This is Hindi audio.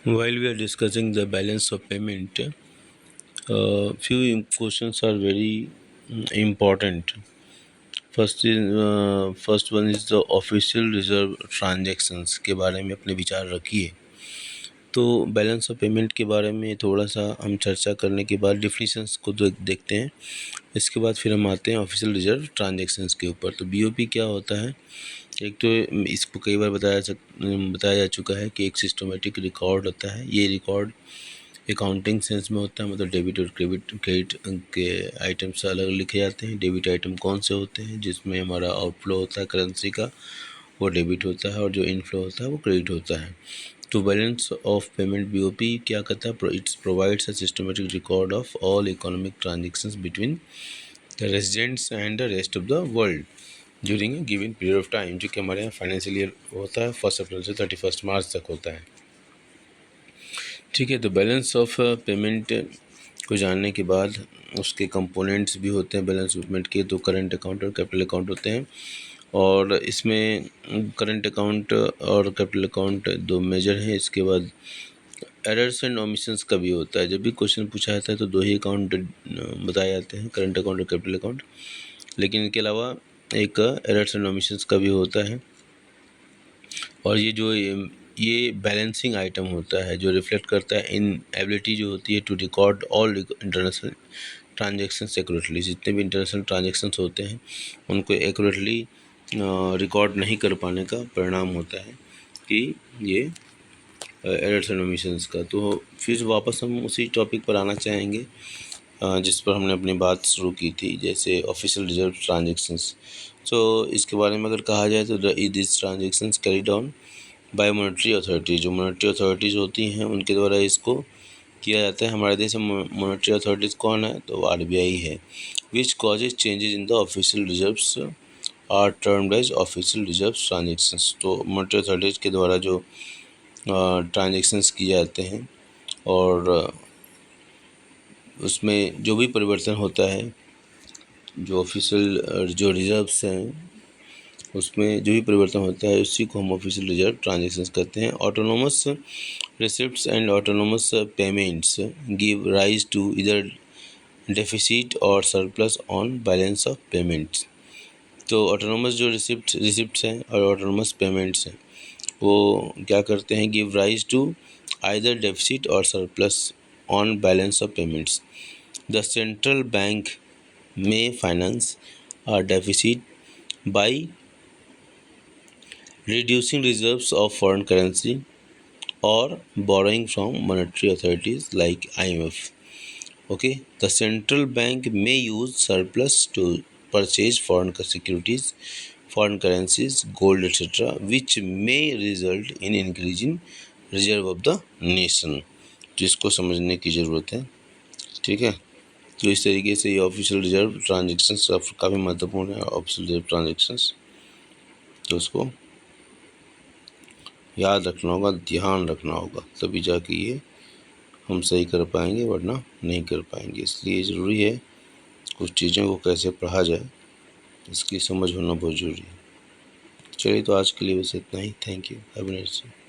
While we are discussing the balance of payment, few questions are very important. First one is the official reserve transactions के बारे में अपने विचार रखिए। तो बैलेंस ऑफ पेमेंट के बारे में थोड़ा सा हम चर्चा करने के बाद डिफिनीशंस को देखते हैं। इसके बाद फिर हम आते हैं ऑफिशियल रिजर्व ट्रांजैक्शंस के ऊपर। तो बीओपी क्या होता है? एक तो इसको कई बार बताया जा चुका है कि एक सिस्टमेटिक रिकॉर्ड होता है। ये रिकॉर्ड अकाउंटिंग सेंस में होता है, मतलब डेबिट और क्रेडिट के आइटम्स अलग लिखे जाते हैं। डेबिट आइटम कौन से होते हैं? जिसमें हमारा आउटफ्लो होता है करेंसी का, वो डेबिट होता है, और जो इनफ्लो होता है वो क्रेडिट होता है। तो बैलेंस ऑफ पेमेंट बीओपी क्या करता है? It's provides a systematic record of all economic transactions between the residents and the rest of the world during a given period of time, जो कि हमारे यहाँ फाइनेंशियल ईयर होता है 1 अप्रैल से 31 मार्च तक होता है। ठीक है, तो बैलेंस ऑफ पेमेंट को जानने के बाद उसके कंपोनेंट्स भी होते हैं बैलेंस ऑफ पेमेंट के। तो करंट अकाउंट और कैपिटल अकाउंट होते हैं, और इसमें करंट अकाउंट और कैपिटल अकाउंट दो मेजर हैं। इसके बाद एरर्स एंड ओमिशंस का भी होता है। जब भी क्वेश्चन पूछा जाता है तो दो ही अकाउंट बताए जाते हैं, करंट अकाउंट और कैपिटल अकाउंट, लेकिन इनके अलावा एक एरर्स एंड ओमिशंस का भी होता है। और ये बैलेंसिंग आइटम होता है जो रिफ्लेक्ट करता है इन एबिलिटी जो होती है to record all international transactions accurately. जितने भी इंटरनेशनल ट्रांजेक्शन्स होते हैं उनको एक्यूरेटली रिकॉर्ड नहीं कर पाने का परिणाम होता है कि ये एरर्स एंड ओमिशंस का। तो फिर वापस हम उसी टॉपिक पर आना चाहेंगे जिस पर हमने अपनी बात शुरू की थी, जैसे ऑफिशियल रिजर्व ट्रांजेक्शन्स। तो इसके बारे में अगर कहा जाए तो this transactions carried on by monetary authorities. जो मॉनेटरी अथॉरिटीज़ होती हैं उनके द्वारा इसको किया जाता है। हमारे देश में मॉनेटरी अथॉरिटीज़ कौन है? तो आरबीआई है। Which causes changes in the official reserves are termed as official reserve transactions. तो मॉनेटरी अथॉरिटीज़ के द्वारा जो ट्रांजेक्शन्स किए जाते हैं और उसमें जो भी परिवर्तन होता है, जो ऑफिशियल जो रिजर्व्स हैं उसमें जो भी परिवर्तन होता है उसी को हम ऑफिशियल रिजर्व ट्रांजेक्शन्स कहते हैं। Autonomous receipts and autonomous payments give rise to either deficit और surplus on balance of payments. तो ऑटोनोमस जो रिसिप्ट्स हैं और ऑटोनोमस पेमेंट्स हैं वो क्या करते हैं? Give rise to either deficit और surplus on balance of payments. The central bank may finance a deficit by reducing reserves of foreign currency or borrowing from monetary authorities like IMF. Okay, the central bank may use surplus to purchase foreign securities, foreign currencies, gold, etc., which may result in increasing reserve of the nation, जिसको समझने की ज़रूरत है। ठीक है, तो इस तरीके से ये ऑफिशियल रिजर्व ट्रांजेक्शन्स काफ़ी महत्वपूर्ण है। ऑफिशियल रिजर्व ट्रांजेक्शन्स तो उसको याद रखना होगा, ध्यान रखना होगा, तभी जाके ये हम सही कर पाएंगे, वरना नहीं कर पाएंगे। इसलिए ज़रूरी है कुछ चीज़ों को कैसे पढ़ा जाए इसकी समझ होना बहुत ज़रूरी है। चलिए, तो आज के लिए बस इतना ही। Thank you. Have a nice day.